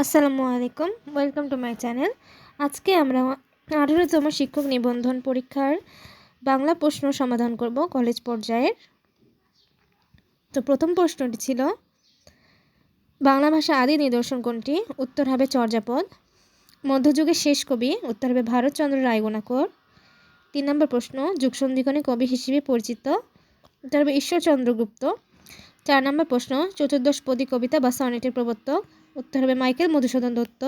আসসালামু আলাইকুম, welcome to my channel. আজকে আমরা 18তম শিক্ষক নিবন্ধন পরীক্ষার বাংলা প্রশ্ন সমাধান করব কলেজ পর্যায়ের। তো প্রথম প্রশ্নটি ছিল, বাংলা ভাষা আদি নিদর্শন কোনটি? উত্তর হবে চর্যাপদ। মধ্যযুগের শেষ কবি? উত্তর হবে ভারতচন্দ্র রায়গুণাকর। 3 নম্বর প্রশ্ন, যুগসন্ধিক্ষণে কবি হিসেবে পরিচিত? উত্তর হবে ঈশ্বরচন্দ্র গুপ্ত। 4 নম্বর প্রশ্ন, চতুর্দশপদী কবিতা বা সনেটের প্রবর্তক? উত্তর হবে মাইকেল মধুসূদন দত্ত।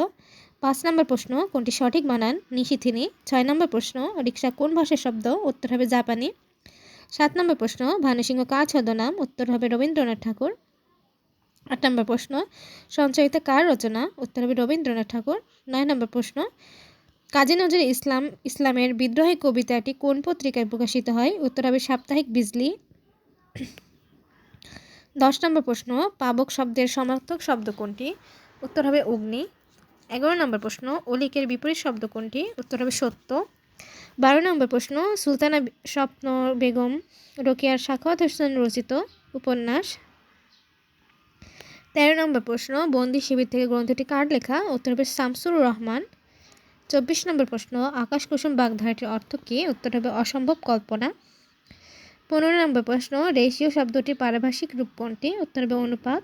5 নম্বর প্রশ্ন, কোনটি সঠিক বানান? নিশিথিনী। 6 নম্বর প্রশ্ন, রিক্সা কোন ভাষার শব্দ? উত্তর হবে জাপানি। 7 নম্বর প্রশ্ন, ভানুসিংহ কার ছদ্মনাম? উত্তর হবে রবীন্দ্রনাথ ঠাকুর। 8 নম্বর প্রশ্ন, সঞ্চয়িতা কার রচনা? উত্তর হবে রবীন্দ্রনাথ ঠাকুর। 9 নম্বর প্রশ্ন, কাজী নজরুল ইসলামের বিদ্রোহী কবিতাটি কোন পত্রিকায় প্রকাশিত হয়? উত্তর হবে সাপ্তাহিক বিজলি। 10 নম্বর প্রশ্ন, পাবক শব্দের সমার্থক শব্দ কোনটি? উত্তর হবে অগ্নি। 11 নম্বর প্রশ্ন, অলিকের বিপরীত শব্দ কোনটি? উত্তর হবে সত্য। 12 নম্বর প্রশ্ন, সুলতানা স্বপ্ন বেগম রোকেয়ার সাখাওয়াত হোসেন রচিত উপন্যাস? 13 নম্বর প্রশ্ন, বন্দি শিবির থেকে গ্রন্থটি কার লেখা? উত্তর হবে শামসুর রহমান। 24 নম্বর প্রশ্ন, আকাশ কুসুম বাগধারাটির অর্থ কী? উত্তর হবে অসম্ভব কল্পনা। 15 নম্বর প্রশ্ন, রেশিও শব্দটির পারিভাষিক রূপ কোনটি? উত্তর হবে অনুপাত।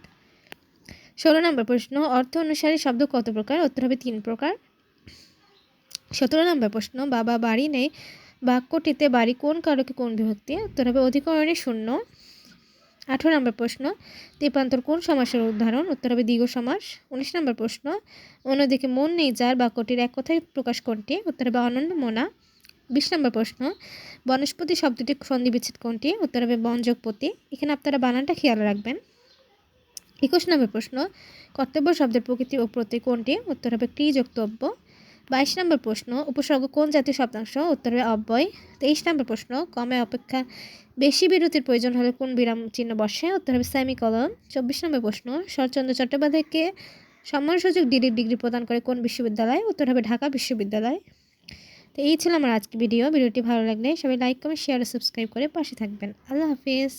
16 নম্বর প্রশ্ন, অর্থ অনুসারী শব্দ কত প্রকার? উত্তর হবে 3 প্রকার। 17 নম্বর প্রশ্ন, বাবা বাড়ি নেই বাক্যটিতে বাড়ি কোন কারকে কোন বিভক্তি? উত্তর হবে অধিকরণে শূন্য। 18 নম্বর প্রশ্ন, তেপান্তর কোন সমাসের উদাহরণ? উত্তর হবে দ্বিগু সমাস। 19 নম্বর প্রশ্ন, অন্যদিকে মন নেই যার বাক্যটির এক কথায় প্রকাশ কোনটি? উত্তর হবে অনন্যমনা। 20 নম্বর প্রশ্ন, বনস্পতি শব্দটির সন্ধি বিচ্ছেদ কোনটি? উত্তর হবে বনযোগপতি। এখানে আপনারা বানানটা খেয়াল রাখবেন। 21 নম্বর প্রশ্ন, কর্তব্য শব্দের প্রকৃতি ও প্রত্যয় কোনটি? উত্তর হবে ক্রিযুক্তব্য। 22 নম্বর প্রশ্ন, উপসর্গ কোন জাতীয় শব্দাংশ? উত্তর হবে অব্যয়। 23 নম্বর প্রশ্ন, কমে অপেক্ষা বেশি বিরতির প্রয়োজন হলে কোন বিরাম চিহ্ন বসে? উত্তর হবে সেমিকলন। 24 নম্বর প্রশ্ন, শরৎচন্দ্র চট্টোপাধ্যায়কে সম্মানসূচক ডিগ্রি প্রদান করে কোন বিশ্ববিদ্যালয়? উত্তর হবে ঢাকা বিশ্ববিদ্যালয়। তো এই ছিল আমার আজকের ভিডিওটি ভালো লাগলে সবাই লাইক কমেন্ট শেয়ার ও সাবস্ক্রাইব করে পাশে থাকবেন। আল্লাহ হাফিজ।